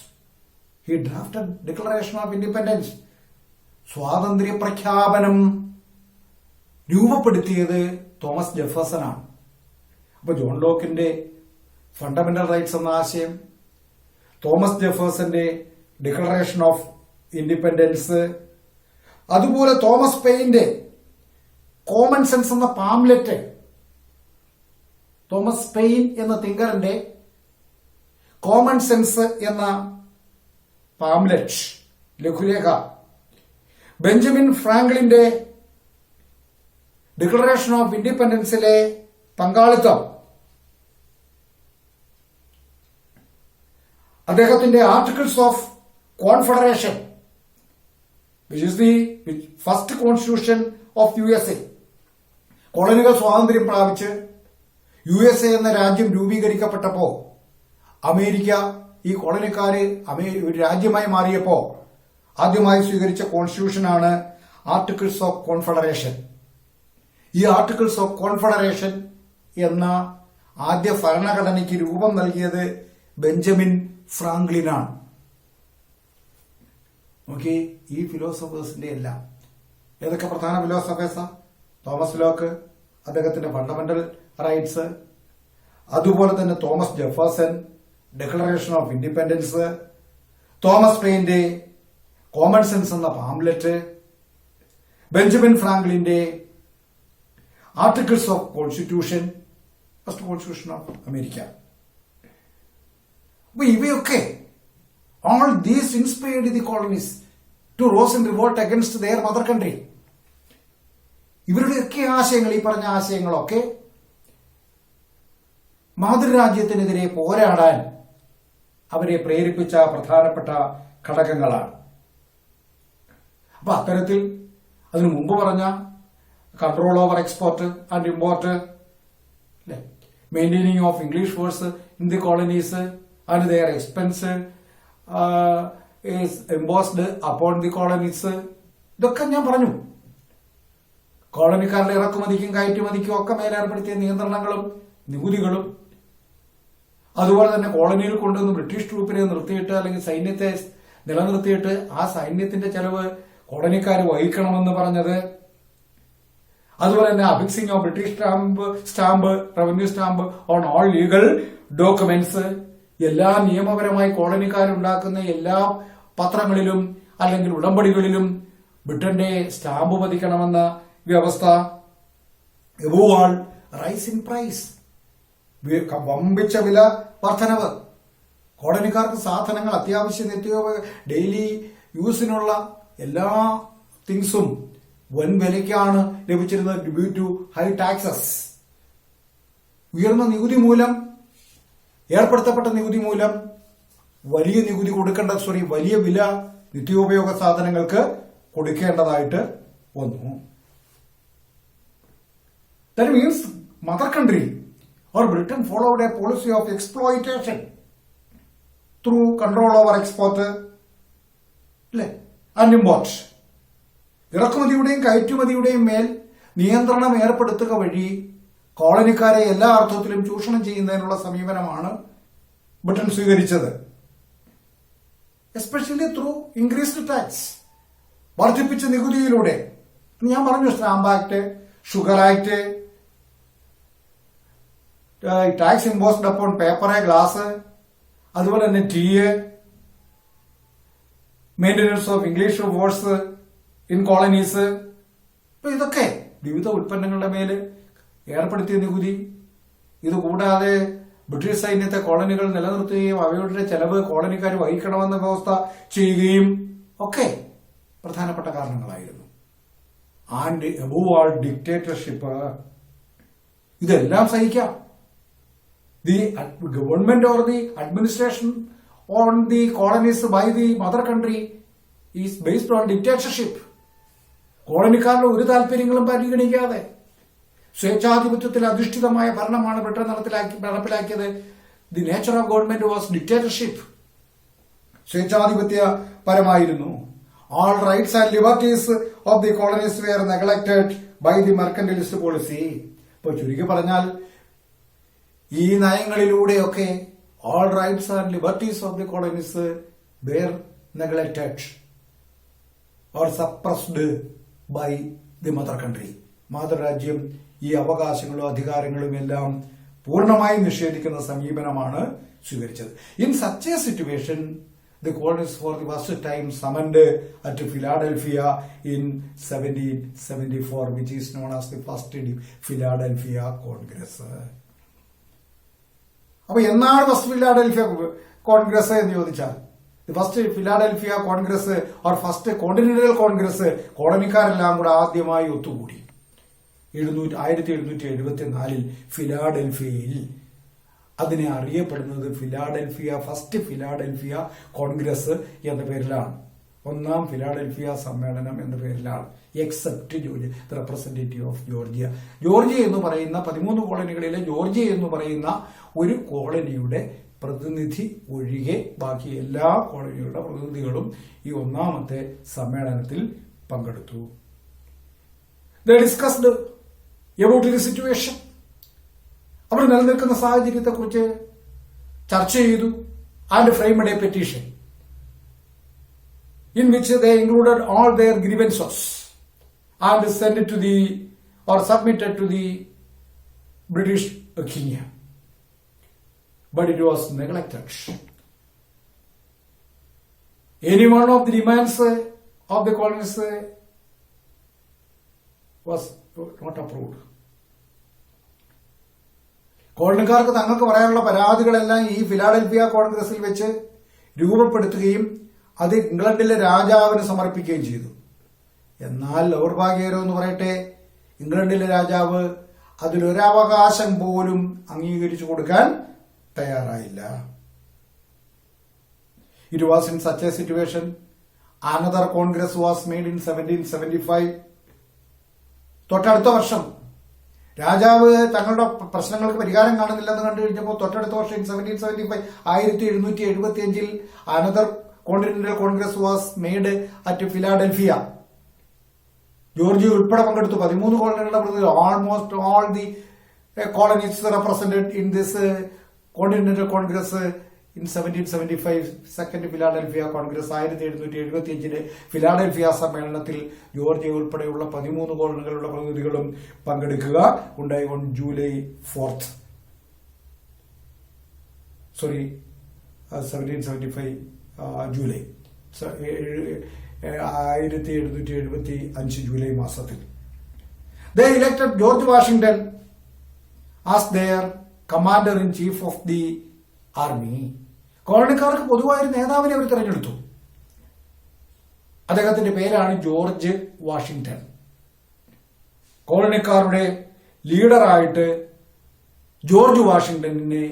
he drafted declaration of independence. സ്വാതന്ത്ര്യ പ്രഖ്യാപനം രൂപപ്പെടുത്തിയത് തോമസ് ജെഫേഴ്സൺ ആണ്. അപ്പൊ ജോൺ ലോക്കിന്റെ ഫണ്ടമെന്റൽ റൈറ്റ്സ് എന്ന ആശയം, തോമസ് ജെഫേഴ്സന്റെ ഡിക്ലറേഷൻ ഓഫ് ഇൻഡിപെൻഡൻസ്, അതുപോലെ തോമസ് പെയിന്റെ കോമൺ സെൻസ് എന്ന പാംലെറ്റ്, തോമസ് പെയിൻ എന്ന തിങ്കറിന്റെ കോമൺ സെൻസ് എന്ന പാംലെറ്റ് ലഘുലേഖ, ബെഞ്ചമിൻ ഫ്രാങ്ക്ലിന്റെ ഡിക്ലറേഷൻ ഓഫ് ഇൻഡിപെൻഡൻസിലെ പങ്കാളിത്തം, അദ്ദേഹത്തിന്റെ articles of confederation, which is the first constitution of USA. കോളനികൾ സ്വാതന്ത്ര്യം പ്രാപിച്ച് USA എന്ന രാജ്യം രൂപീകരിക്കപ്പെട്ടപ്പോ അമേരിക്ക ഈ കോളനിക്കാര് ഒരു രാജ്യമായി മാറിയപ്പോ ആദ്യമായി സ്വീകരിച്ച കോൺസ്റ്റിറ്റ്യൂഷനാണ് ആർട്ടിക്കിൾസ് ഓഫ് കോൺഫെഡറേഷൻ. ഈ ആർട്ടിക്കിൾസ് ഓഫ് കോൺഫെഡറേഷൻ എന്ന ആദ്യ ഭരണഘടനയ്ക്ക് രൂപം നൽകിയത് ബെഞ്ചമിൻ ഫ്രാങ്ക്ലിനാണ്. നോക്കി, ഈ ഫിലോസഫേഴ്സിന്റെ എല്ലാം ഏതൊക്കെ പ്രധാന ഫിലോസഫേഴ്സാ? തോമസ് ലോക്ക്, അദ്ദേഹത്തിന്റെ ഫണ്ടമെന്റൽ റൈറ്റ്സ്, അതുപോലെ തന്നെ Thomas Jefferson, declaration of independence, Thomas പെയിന്റെ കോമൺ സെൻസ് എന്ന പാംലെറ്റ്, ബെഞ്ചമിൻ ഫ്രാങ്ക്ലിന്റെ articles of constitution, first constitution of America. അപ്പൊ ഇവയൊക്കെ all these inspired the colonies to rose in revolt against their mother country. ഇവരുടെയൊക്കെ ആശയങ്ങൾ, ഈ പറഞ്ഞ ആശയങ്ങളൊക്കെ മാതൃരാജ്യത്തിനെതിരെ പോരാടാൻ അവരെ പ്രേരിപ്പിച്ച പ്രധാനപ്പെട്ട ഘടകങ്ങളാണ്. അപ്പൊ അത്തരത്തിൽ അതിനു മുമ്പ് പറഞ്ഞ control over export and import, maintaining of English words in the colonies and their expense is imposed upon the colonies. ഇതൊക്കെ ഞാൻ പറഞ്ഞു. കോളനിക്കാരുടെ ഇറക്കുമതിക്കും കയറ്റുമതിക്കും ഒക്കെ മേലേർപ്പെടുത്തിയ നിയന്ത്രണങ്ങളും നികുതികളും, അതുപോലെ തന്നെ കോളനിയിൽ കൊണ്ടുവന്ന് ബ്രിട്ടീഷ് ട്രൂപ്പിനെ നിർത്തിയിട്ട് അല്ലെങ്കിൽ സൈന്യത്തെ നിലനിർത്തിയിട്ട് ആ സൈന്യത്തിന്റെ ചെലവ് കോളനിക്കാർ വഹിക്കണമെന്ന് പറഞ്ഞത്, അതുപോലെ തന്നെ affixing of British stamp, revenue stamp on all legal documents, എല്ലാ നിയമപരമായി കോളനിക്കാരുണ്ടാക്കുന്ന എല്ലാ പത്രങ്ങളിലും അല്ലെങ്കിൽ ഉടമ്പടികളിലും ബ്രിട്ടന്റെ സ്റ്റാമ്പ് പതിക്കണമെന്ന വ്യവസ്ഥ. Above all rise in price, വമ്പിച്ച വില വർധനവ്. കോളനിക്കാർക്ക് സാധനങ്ങൾ, അത്യാവശ്യ നിത്യോപയോഗ ഡെയിലി യൂസിനുള്ള എല്ലാ തിങ്സും വൻ വിലയ്ക്കാണ് ലഭിച്ചിരുന്നത് ഡ്യൂ ടു ഹൈ ടാക്സസ്. ഉയർന്ന നികുതി മൂലം, ഏർപ്പെടുത്തപ്പെട്ട നികുതി മൂലം വലിയ നികുതി വലിയ വില നിത്യോപയോഗ സാധനങ്ങൾക്ക് കൊടുക്കേണ്ടതായിട്ട് വന്നു. That means mother country or Britain followed a policy of exploitation through control over export and import. ഇറക്കുമതിയുടെയും കയറ്റുമതിയുടെയും മേൽ നിയന്ത്രണം ഏർപ്പെടുത്തുക വഴി കോളനിക്കാരെ എല്ലാ അർത്ഥത്തിലും ചൂഷണം ചെയ്യുന്നതിനുള്ള സമീപനമാണ് ബ്രിട്ടൻ സ്വീകരിച്ചത്. എസ്പെഷ്യലി ത്രൂ ഇൻക്രീസ്ഡ് ടാക്സ്, വർദ്ധിപ്പിച്ച നികുതിയിലൂടെ. ഞാൻ പറഞ്ഞു, stamp act, sugar act, tax imposed upon paper, glass, അതുപോലെ തന്നെ tea, maintenance of English words in colonies. ഇപ്പൊ ഇതൊക്കെ വിവിധ ഉൽപ്പന്നങ്ങളുടെ മേല് ഏർപ്പെടുത്തിയ നികുതി. ഇതുകൂടാതെ ബ്രിട്ടീഷ് സൈന്യത്തെ കോളനികൾ നിലനിർത്തുകയും അവയുടെ ചെലവ് കോളനിക്കാർ വഹിക്കണമെന്ന വ്യവസ്ഥ ചെയ്യുകയും ഒക്കെ പ്രധാനപ്പെട്ട കാരണങ്ങളായിരുന്നു. And above all dictatorship. ഇതെല്ലാം സഹിക്കാം. The government or the administration on the colonies by the mother country is based on dictatorship. കോളനിക്കാരുടെ ഒരു താല്പര്യങ്ങളും പരിഗണിക്കാതെ സ്വേച്ഛാധിപത്യത്തിൽ അധിഷ്ഠിതമായ ഭരണമാണ് ബ്രിട്ടൻ നടപ്പിലാക്കിയത്. The nature of government was dictatorship. സ്വേച്ഛാധിപത്യപരമായിരുന്നു. All rights and liberties of the colonies were neglected by the mercantilist policy. ഇപ്പൊ ചുരുക്കി പറഞ്ഞാൽ ഈ നയങ്ങളിലൂടെയൊക്കെ all rights and liberties of the colonies were neglected or suppressed by the mother country. Mathrurajyam ഈ അവകാശങ്ങളും അധികാരങ്ങളും എല്ലാം പൂർണ്ണമായും നിഷേധിക്കുന്ന സമീപനമാണ് സ്വീകരിച്ചത്. In such A situation the colonies for the first time summoned at Philadelphia in 1774, which is known as the first Philadelphia Congress. അപ്പൊ എന്നാണ് ഫസ്റ്റ് ഫിലാഡൽഫിയ കോൺഗ്രസ് എന്ന് ചോദിച്ചാൽ, first Philadelphia Congress or first continental Congress കോളനിക്കാരെല്ലാം കൂടെ ആദ്യമായി ഒത്തുകൂടി 1774 ഫിലാഡൽഫിയയിൽ. അതിനെ അറിയപ്പെടുന്നത് ഫസ്റ്റ് ഫിലാഡൽഫിയ കോൺഗ്രസ് എന്ന പേരിലാണ്, ഒന്നാം ഫിലാഡൽഫിയ സമ്മേളനം എന്ന പേരിലാണ്. Except Georgia, the representative of Georgia. Georgia എന്ന് പറയുന്ന 13 കോളനികളിലെ ജോർജിയ എന്ന് പറയുന്ന ഒരു കോളനിയുടെ പ്രതിനിധി ഒഴികെ ബാക്കി എല്ലാ കോളനികളുടെ പ്രതിനിധികളും ഈ ഒന്നാമത്തെ സമ്മേളനത്തിൽ പങ്കെടുത്തു. They discussed about the situation. അവർ നിലനിൽക്കുന്ന സാഹചര്യത്തെക്കുറിച്ച് ചർച്ച ചെയ്തു. And framed a petition in which they included all their grievances and send to the or submitted to the British king. But it was neglected. Any one of the demands of the colonies was not approved. കോളനിക്കാർക്ക് തങ്ങൾക്ക് പറയാനുള്ള പരാതികളെല്ലാം ഈ Philadelphia കോൺഗ്രസിൽ വെച്ച് രൂപപ്പെടുത്തുകയും അത് ഇംഗ്ലണ്ടിലെ രാജാവിന് സമർപ്പിക്കുകയും ചെയ്തു. എന്നാൽ ദൗർഭാഗ്യകരം എന്ന് പറയട്ടെ, ഇംഗ്ലണ്ടിലെ രാജാവ് അതിലൊരവകാശം പോലും അംഗീകരിച്ചു കൊടുക്കാൻ തയ്യാറായില്ല. It was in such A situation another Congress was made in 1775. തൊട്ടടുത്ത വർഷം രാജാവ് തങ്ങളുടെ പ്രശ്നങ്ങൾക്ക് പരിഹാരം കാണുന്നില്ലെന്ന് കണ്ടു കഴിഞ്ഞപ്പോൾ തൊട്ടടുത്ത വർഷം 1775 another continental Congress was made at Philadelphia. Georgia ഉൾപ്പെടെ പങ്കെടുത്തു. 13 കോളനികളുടെ പ്രതിനിധി, almost all the colonies represented in this continental Congress in 1775 second Philadelphia Congress. 1775 Philadelphia സമ്മേളനത്തിൽ ജോർജിയ ഉൾപ്പെടെയുള്ള 13 കോളനികളുടെ പ്രതിനിധികളും പങ്കെടുക്കുക ഉണ്ടായി. On July 4th 1775 July 1775 July മാസത്തിൽ they elected George Washington as their commander in chief of the army. കോളനിക്കാർക്ക് പൊതുവായൊരു നേതാവിനെ അവർ തെരഞ്ഞെടുത്തു. അദ്ദേഹത്തിന്റെ പേരാണ് ജോർജ് വാഷിംഗ്ടൺ. കോളനിക്കാരുടെ ലീഡറായിട്ട് ജോർജ് വാഷിംഗ്ടണിനെ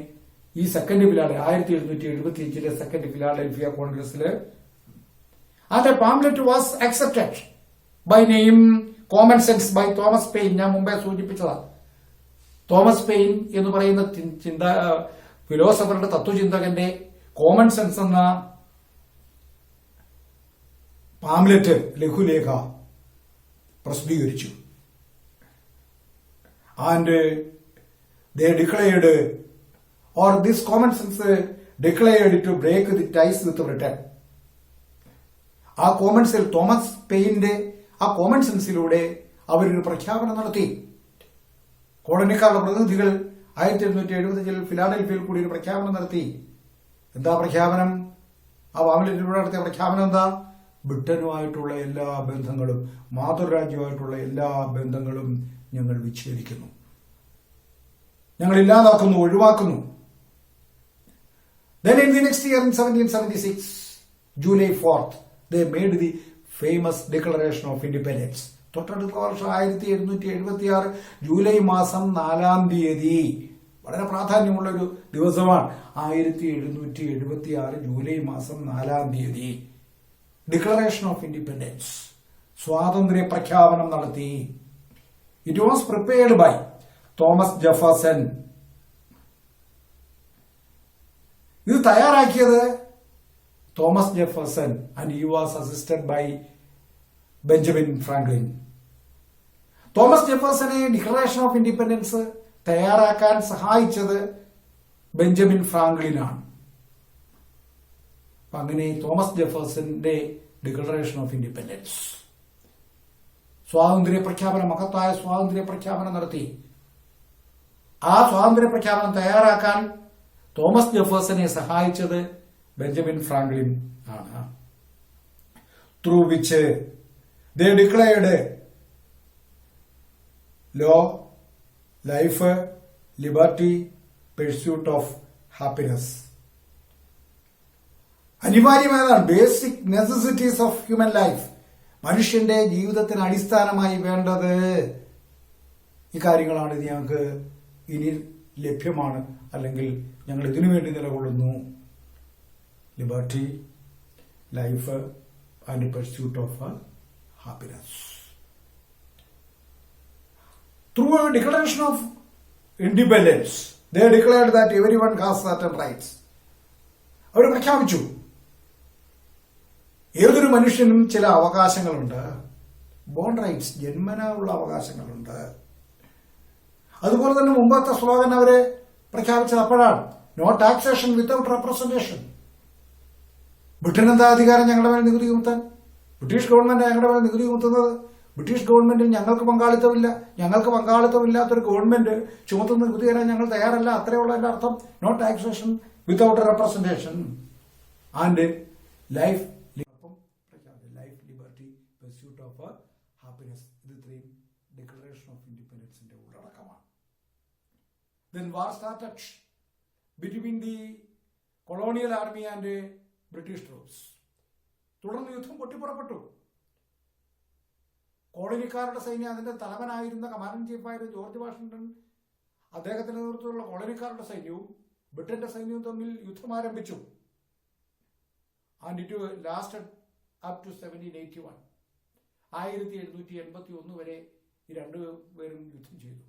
ഈ സെക്കൻഡ് 1775 സെക്കൻഡ് ഫിലാഡൽഫിയ കോൺഗ്രസില് and pamphlet was accepted by name common sense by Thomas Paine. ഞാൻ മുമ്പേ സൂചിപ്പിച്ചതാണ്. തോമസ് പെയിൻ എന്ന് പറയുന്ന ഫിലോസഫറുടെ തത്വചിന്തകന്റെ കോമൺ സെൻസ് എന്ന പാംലെറ്റ് ലഘുലേഖ പ്രസിദ്ധീകരിച്ചു. And they declared or this common sense declared to break the ties with Britain. ആ കോമൺ സെൻസ് തോമസ് പെയിന്റെ ആ കോമൺ സെൻസിലൂടെ അവരൊരു പ്രഖ്യാപനം നടത്തി. കോളനിക്കാരുടെ പ്രതിനിധികൾ 1775 ഫിലാഡൽഫിയയിൽ കൂടി ഒരു പ്രഖ്യാപനം നടത്തി. എന്താ പ്രഖ്യാപനം? ആ പാംലെറ്റിലൂടെ നടത്തിയ പ്രഖ്യാപനം എന്താ? ബ്രിട്ടനുമായിട്ടുള്ള എല്ലാ ബന്ധങ്ങളും, മാതൃരാജ്യമായിട്ടുള്ള എല്ലാ ബന്ധങ്ങളും ഞങ്ങൾ വിച്ഛേദിക്കുന്നു, ഞങ്ങൾ ഇല്ലാതാക്കുന്നു, ഒഴിവാക്കുന്നു. Then in the next year, in 1776, July 4th, they made the famous Declaration of Independence. തൊട്ടടുത്ത വർഷം 1776 ജൂലൈ മാസം 4-ാം തീയതി, വളരെ പ്രാധാന്യമുള്ള ഒരു ദിവസമാണ്. 1776 ജൂലൈ മാസം 4-ാം തീയതി ഡിക്ലറേഷൻ ഓഫ് ഇൻഡിപെൻഡൻസ്, സ്വാതന്ത്ര്യ പ്രഖ്യാപനം നടത്തി. It was prepared by Thomas Jefferson. ഇത് തയ്യാറാക്കിയത് Thomas Jefferson and he was assisted by Benjamin Franklin. Thomas ജെഫർസനെ ഡിക്ലറേഷൻ ഓഫ് ഇൻഡിപെൻഡൻസ് തയ്യാറാക്കാൻ സഹായിച്ചത് ബെഞ്ചമിൻ ഫ്രാങ്ക്ലിനാണ്. അങ്ങനെ തോമസ് ജെഫർസന്റെ ഡിക്ലറേഷൻ ഓഫ് ഇൻഡിപെൻഡൻസ്, സ്വാതന്ത്ര്യ പ്രഖ്യാപനം, മഹത്തായ സ്വാതന്ത്ര്യ പ്രഖ്യാപനം നടത്തി. ആ സ്വാതന്ത്ര്യ പ്രഖ്യാപനം തയ്യാറാക്കാൻ തോമസ് ജെഫേഴ്സനെ സഹായിച്ചത് ബെഞ്ചമിൻ ഫ്രാങ്ക്ലിൻ ആണ്. Through which they declared law, life, liberty, pursuit of happiness. അനിവാര്യമായതാണ്, basic necessities of human life. മനുഷ്യന്റെ ജീവിതത്തിന് അടിസ്ഥാനമായി വേണ്ടത് ഈ കാര്യങ്ങളാണ്. ഇത് ഞങ്ങൾക്ക് ഇനി ലഭ്യമാണ്, അല്ലെങ്കിൽ ഞങ്ങൾ ഇതിനു വേണ്ടി നിലകൊള്ളുന്നു. Liberty, life and pursuit of happiness. Through a declaration of independence they declared that everyone has certain rights. അവർ പ്രഖ്യാപിച്ചു ഏതൊരു മനുഷ്യനും ചില അവകാശങ്ങളുണ്ട്. ബോൺ റൈറ്റ്സ്, ജന്മനാ ഉള്ള അവകാശങ്ങളുണ്ട്. അതുപോലെ തന്നെ മുമ്പത്തെ സ്ലോഗൻ അവരെ പ്രഖ്യാപിച്ചത് അപ്പോഴാണ്, no taxation without representation. Britain എന്താ അധികാരം ഞങ്ങളുടെ മേൽ നികുതി ചുമത്താൻ? ബ്രിട്ടീഷ് ഗവൺമെന്റ് ഞങ്ങളുടെ മേൽ നികുതി ചുമത്തുന്നത്. ബ്രിട്ടീഷ് ഗവൺമെന്റിൽ ഞങ്ങൾക്ക് പങ്കാളിത്തമില്ല. ഞങ്ങൾക്ക് പങ്കാളിത്തമില്ലാത്തൊരു ഗവൺമെന്റ് ചുമത്തുന്ന നികുതി തരാൻ ഞങ്ങൾ തയ്യാറല്ല. അത്രയുള്ള എന്റെ അർത്ഥം. No taxation without representation and life, life, liberty, pursuit of happiness. ഇത് ഇത്രയും ഡിക്ലറേഷൻ ഓഫ് ഇൻഡിപെൻഡൻസിന്റെ ഉള്ളടക്കമാണ്. Then war started between the colonial army and British troops. തുടർന്ന് യുദ്ധം പൊട്ടിപ്പുറപ്പെട്ടു. കോളനിക്കാരുടെ സൈന്യം, അതിന്റെ തലവനായിരുന്ന കമാൻഡന്റ് ചീഫായിരുന്ന ജോർജ് വാഷിംഗ്ടൺ, അദ്ദേഹത്തിന്റെ നേതൃത്വത്തിലുള്ള കോളനിക്കാരുടെ സൈന്യവും ബ്രിട്ടന്റെ സൈന്യവും തമ്മിൽ യുദ്ധം ആരംഭിച്ചു. And it lasted up to 1781. 1781 വരെ ഈ രണ്ടുപേരും യുദ്ധം ചെയ്തു.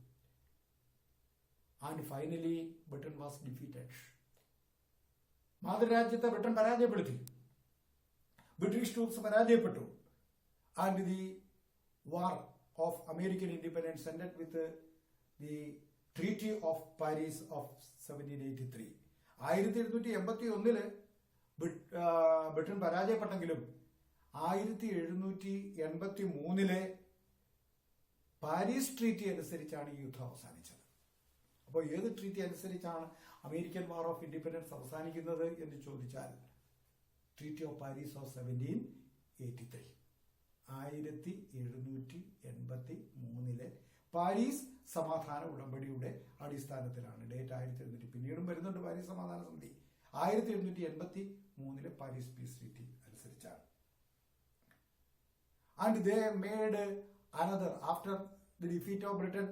And finally Britain was defeated. മാതൃരാജ്യത്തെ ബ്രിട്ടൻ പരാജയപ്പെടുത്തി. ബ്രിട്ടീഷ് ട്രൂപ്സ് പരാജയപ്പെട്ടു. And the war of American independence ended with the treaty of Paris of 1783. 1781 Britain പരാജയപ്പെട്ടെങ്കിലും 1783 പാരീസ് ട്രീറ്റി അനുസരിച്ചാണ് ഈ യുദ്ധം അവസാനിച്ചത്. അപ്പോൾ ഏത് ട്രീറ്റി അനുസരിച്ചാണ് അമേരിക്കൻ വാർ ഓഫ് ഇൻഡിപെൻഡൻസ് അവസാനിക്കുന്നത് എന്ന് ചോദിച്ചാൽ, treaty of Paris of 1783, 1783 Paris സമാധാന ഉടമ്പടിയുടെ അടിസ്ഥാനത്തിലാണ്. ഡേറ്റ് 1700, പിന്നീടും വരുന്നുണ്ട് പാരീസ് സമാധാന സന്ധി. 1783 പാരീസ് പീസ് ട്രീറ്റി അനുസരിച്ചാണ്. And they made another, after the defeat of Britain,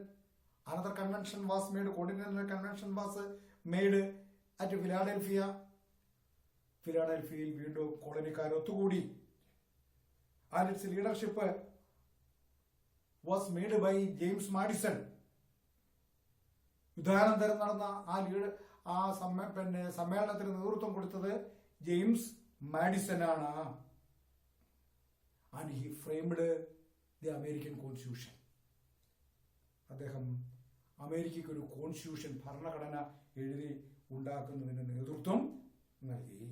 another convention was made, Continental Convention was made at Philadelphia. ഫിലാഡൽഫിയയിൽ വീണ്ടും കോളനിക്കാർ ഒത്തുകൂടി. And its leadership was made by James Madison. യുദ്ധാനന്തരം നടന്ന ആ സമ്മേളനത്തിന് നേതൃത്വം കൊടുത്തത് ജെയിംസ് മാഡിസൺ ആണ്. And he framed the American constitution. അദ്ദേഹം അമേരിക്കയ്ക്ക് ഒരു കോൺസ്റ്റിറ്റ്യൂഷൻ, ഭരണഘടന എഴുതി ഉണ്ടാക്കുന്നതിന് നേതൃത്വം നൽകി.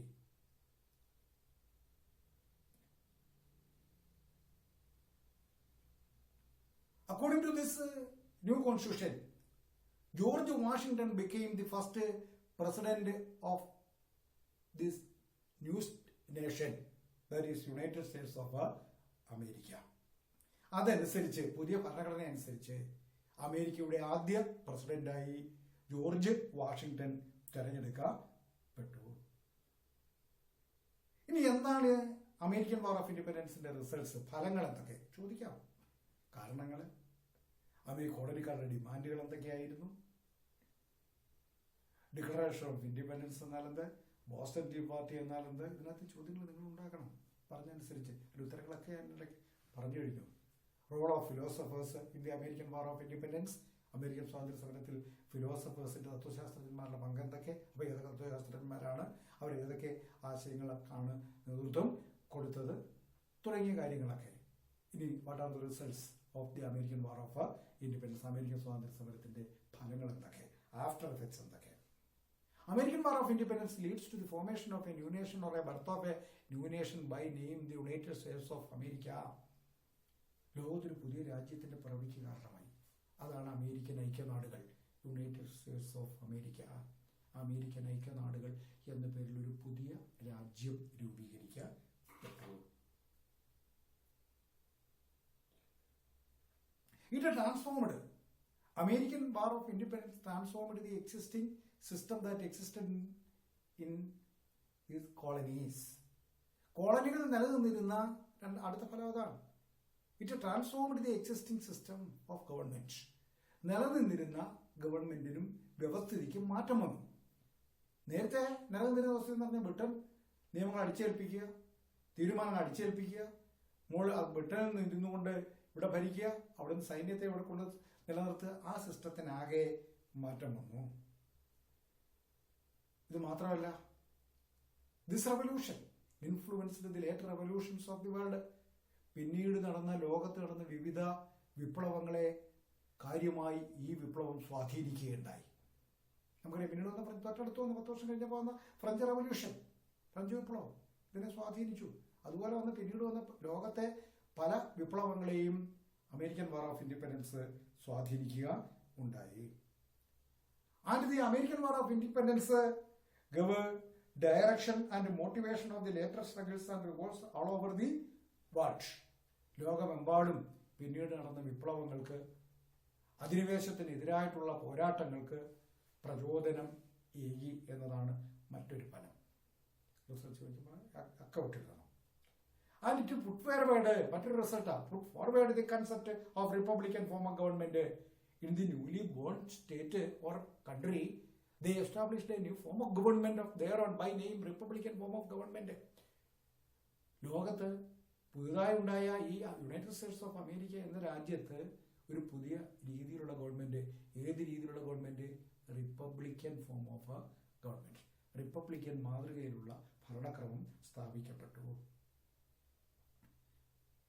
According to this new constitution, George Washington became the first president of this new nation, that is United States of America. അതനുസരിച്ച് പുതിയ ഭരണഘടന അനുസരിച്ച് അമേരിക്കയുടെ ആദ്യ പ്രസിഡന്റായി ജോർജ് വാഷിംഗ്ടൺ തെരഞ്ഞെടുക്കപ്പെട്ടു. ഇനി എന്താണ് അമേരിക്കൻ വാർ ഓഫ് ഇൻഡിപെൻഡൻസിന്റെ റിസൾട്ട്സ്, ഫലങ്ങൾ എന്തൊക്കെ ചോദിക്കാം. കാരണങ്ങൾ, കോളനിക്കാരുടെ ഡിമാൻഡുകൾ എന്തൊക്കെയായിരുന്നു, ഡിക്ലറേഷൻ ഓഫ് ഇൻഡിപെൻഡൻസ് എന്നാലെന്ത്, ബോസ്റ്റൺ ടീ പാർട്ടി എന്നാലെന്ത്, ഇതിനകത്ത് ചോദ്യങ്ങൾ നിങ്ങൾ ഉണ്ടാക്കണം. പറഞ്ഞനുസരിച്ച് അതിന്റെ ഉത്തരങ്ങളൊക്കെ ഞാൻ പറഞ്ഞു കഴിഞ്ഞു. Role of philosophers in the American war of independence, American സ്വാതന്ത്ര്യ സമരത്തിൽ ഫിലോസഫേഴ്സിന്റെ തത്വശാസ്ത്രജ്ഞന്മാരുടെ പങ്കെന്തൊക്കെ, അപ്പോൾ ഏതൊക്കെ തത്വശാസ്ത്രജ്ഞന്മാരാണ്, അവർ ഏതൊക്കെ ആശയങ്ങൾക്കാണ് നേതൃത്വം കൊടുത്തത് തുടങ്ങിയ കാര്യങ്ങളൊക്കെ. ഇനി what are the results of the American war of independence, American സ്വാതന്ത്ര്യ സമരത്തിന്റെ ഫലങ്ങൾ എന്തൊക്കെ, ആഫ്റ്റർ എഫക്ട്സ് എന്തൊക്കെ. American War of Independence leads to the formation of a new nation or a birth of a new nation by name the United States of America. ലോകത്തൊരു പുതിയ രാജ്യത്തിന്റെ പിറവിക്ക് കാരണമായി. അതാണ് അമേരിക്കൻ ഐക്യനാടുകൾ, United States of America. American ഐക്യനാടുകൾ എന്ന പേരിൽ ഒരു പുതിയ രാജ്യം രൂപീകരിക്കപ്പെട്ടു. It transformed. American War of Independence transformed the existing system that existed in his colonies. കോളനികൾ നിലനിന്നിരുന്ന അടുത്ത ഫലം അതാണ്. It transformed the existing system of government. നിലനിന്നിരുന്ന ഗവൺമെന്റിനും വ്യവസ്ഥിതിക്കും മാറ്റം വന്നു. നേരത്തെ നിലനിന്നിരുന്ന വ്യവസ്ഥ എന്ന് പറഞ്ഞാൽ ബ്രിട്ടൻ നിയമങ്ങൾ അടിച്ചേൽപ്പിക്കുക, തീരുമാനങ്ങൾ അടിച്ചേൽപ്പിക്കുക, ബ്രിട്ടനിൽ നിന്ന് ഇരുന്നുകൊണ്ട് ഇവിടെ ഭരിക്കുക, അവിടെ നിന്ന് സൈന്യത്തെ ഇവിടെ കൊണ്ട് നിലനിർത്തുക. ആ സിസ്റ്റത്തിനാകെ മാറ്റം വന്നു. ഇത് മാത്രമല്ല, this revolution influenced the later revolutions of the world. പിന്നീട് നടന്ന ലോകത്ത് നടന്ന വിവിധ വിപ്ലവങ്ങളെ കാര്യമായി ഈ വിപ്ലവം സ്വാധീനിക്കുകയുണ്ടായി. നമുക്കറിയാം, പിന്നീട് വന്ന തൊട്ടടുത്ത് വന്ന 10 വർഷം കഴിഞ്ഞപ്പോൾ വന്ന ഫ്രഞ്ച് റെവല്യൂഷൻ, ഫ്രഞ്ച് വിപ്ലവം ഇതിനെ സ്വാധീനിച്ചു. അതുപോലെ വന്ന് പിന്നീട് വന്ന ലോകത്തെ പല വിപ്ലവങ്ങളെയും അമേരിക്കൻ വാർ ഓഫ് ഇൻഡിപെൻഡൻസ് സ്വാധീനിക്കുക ഉണ്ടായി. And the American war of independence gov direction and motivation of the later struggles and revolts all over the world. ലോകമെമ്പാടും പിന്നീട് നടന്ന വിപ്ലവങ്ങൾക്ക്, അധിനിവേശത്തിനെതിരായിട്ടുള്ള പോരാട്ടങ്ങൾക്ക് പ്രചോദനം ഏകി എന്നതാണ് മറ്റൊരു ഫലം. റിസർച്ച് വെച്ചപ്പോൾ അക്കൗട്ടിടണം. And it put forward മറ്റൊരു റിസൾട്ടാണ്, put forward the concept of republican form of government in the newly born state or country. They established a new form of government of their own by name republican form of government. ലോകത്ത് പുതുതായി ഉണ്ടായ ഈ United States of America എന്ന രാജ്യത്ത് ഒരു പുതിയ രീതിയിലുള്ള government. ഏത് രീതിയിലുള്ള government? Republican form of government. Republican മാതൃകയിലുള്ള ഭരണക്രമം സ്ഥാപിക്കപ്പെട്ടു.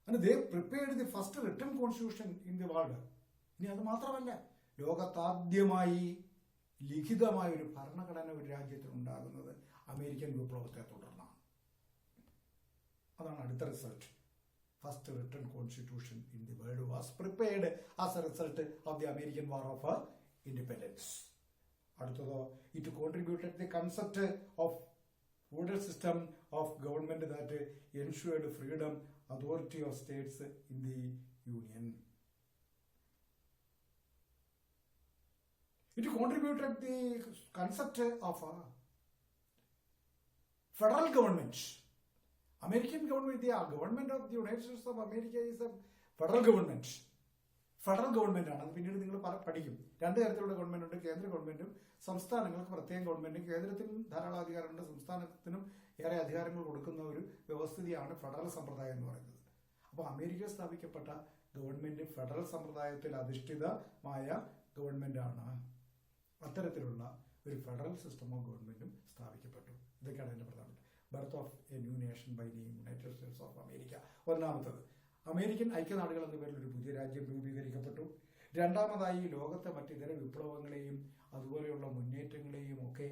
And they prepared the first written constitution in the world. ഇനി അത് മാത്രമല്ല, ലോകത്താദ്യമായി ലിഖിതമായ ഒരു ഭരണഘടന ഒരു രാജ്യത്തിൽ ഉണ്ടാകുന്നത് അമേരിക്കൻ വിപ്ലവത്തെ തുടർന്നാണ്. അതാണ് അടുത്ത result. First written constitution in the world was prepared as a result of the American war of independence. അടുത്തതോ, it contributed the concept of feudal system of government that ensured freedom, authority of states in the union. It contributed the concept of a federal government. American government, the government of the United States of America is a federal government. Federal government ആണ്. അത് പിന്നീട് നിങ്ങൾ പഠിക്കും. 2 തരത്തിലുള്ള government ഉണ്ട്, കേന്ദ്ര ഗവൺമെന്റും സംസ്ഥാനങ്ങൾക്ക് പ്രത്യേക ഗവൺമെന്റും. കേന്ദ്രത്തിനും ധാരാളം അധികാരമുണ്ട്, സംസ്ഥാനത്തിനും ഏറെ അധികാരങ്ങൾ കൊടുക്കുന്ന ഒരു വ്യവസ്ഥിതിയാണ് ഫെഡറൽ സമ്പ്രദായം എന്ന് പറയുന്നത്. അപ്പോൾ അമേരിക്ക സ്ഥാപിക്കപ്പെട്ട ഗവൺമെന്റ് ഫെഡറൽ സമ്പ്രദായത്തിൽ അധിഷ്ഠിതമായ ഗവൺമെന്റാണ്. അത്തരത്തിലുള്ള ഒരു ഫെഡറൽ സിസ്റ്റം ഓഫ് ഗവൺമെന്റും സ്ഥാപിക്കപ്പെട്ടു. ഇതൊക്കെയാണ് അതിന്റെ പ്രധാനപ്പെട്ട birth of a new nation by name United States of America. ഒന്നാമത്തത്, അമേരിക്കൻ ഐക്യനാടുകൾ എന്ന പേരിൽ ഒരു പുതിയ രാജ്യം രൂപീകരിക്കപ്പെട്ടു. രണ്ടാമതായി ലോകത്തെ മറ്റിതര വിപ്ലവങ്ങളെയും അതുപോലെയുള്ള മുന്നേറ്റങ്ങളെയും ഒക്കെ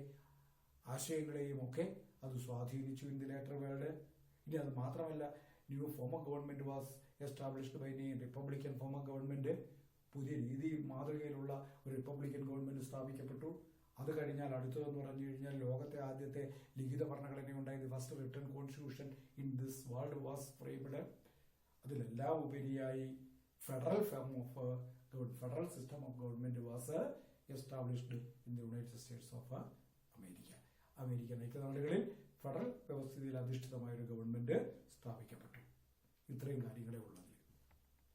ആശയങ്ങളെയും ഒക്കെ അത് സ്വാധീനിച്ചു ഇൻ ദി ലേറ്റർ വേൾഡ്. ഇനി അത് മാത്രമല്ല, new form of government was established by republican form of government. പുതിയ രീതി മാതൃകയിലുള്ള ഒരു റിപ്പബ്ലിക്കൻ ഗവൺമെന്റ് സ്ഥാപിക്കപ്പെട്ടു. അത് കഴിഞ്ഞാൽ അടുത്തതെന്ന് പറഞ്ഞു കഴിഞ്ഞാൽ ലോകത്തെ ആദ്യത്തെ ലിഖിത ഭരണഘടനയുണ്ടായത് first written constitution in this world was framed. അതിലെല്ലാം ഉപരിയായി federal system of government was established in the United States of America. American ഐക്യനാടുകളിൽ ഫെഡറൽ വ്യവസ്ഥിതിയിൽ അധിഷ്ഠിതമായ ഒരു ഗവൺമെന്റ് സ്ഥാപിക്കപ്പെട്ടു. ഇത്രയും കാര്യങ്ങളെ ഉള്ളത്.